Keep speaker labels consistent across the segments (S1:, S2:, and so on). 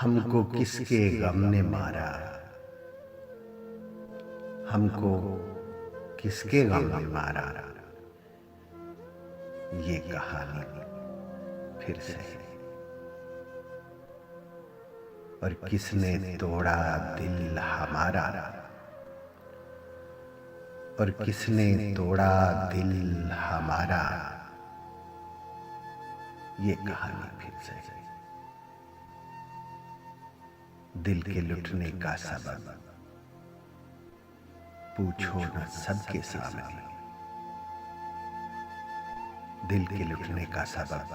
S1: हमको किसके गम ने मारा, हमको किसके गम ने मारा, ये कहानी फिर से। और किसने तोड़ा दिल हमारा, और किसने तोड़ा दिल हमारा, ये कहानी फिर से। दिल के लुटने का सबब पूछो न सबके सामने, दिल के लुटने का सबब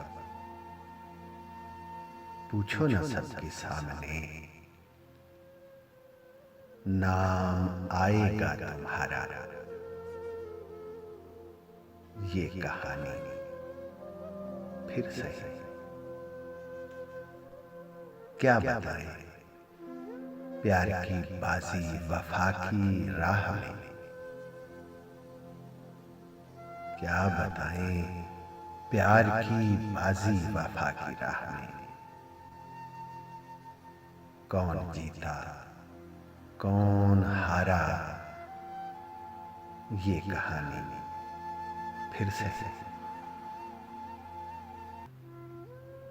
S1: पूछो न सबके सामने। नाम आएगा तुम्हारा, ये कहानी फिर से। क्या बताएं प्यार की बाजी वफा की राह में, क्या बताएं प्यार की बाजी वफा की राह में। कौन जीता कौन हारा, ये कहानी फिर से।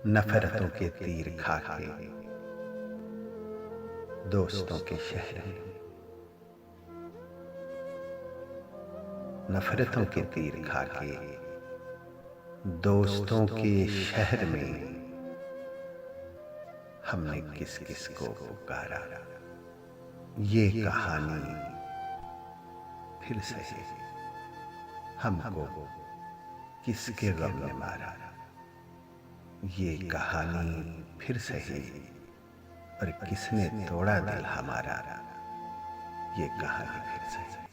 S1: नफरतों के तीर खा के दोस्तों के शहर में, नफरतों के तीर खा के दोस्तों के शहर में, हमने किस किस को पुकारा, ये कहानी फिर से। हमको किसके गम ने मारा, ये कहानी फिर से है। और किसने तोड़ा दिल हमारा, ये कहानी फिर से।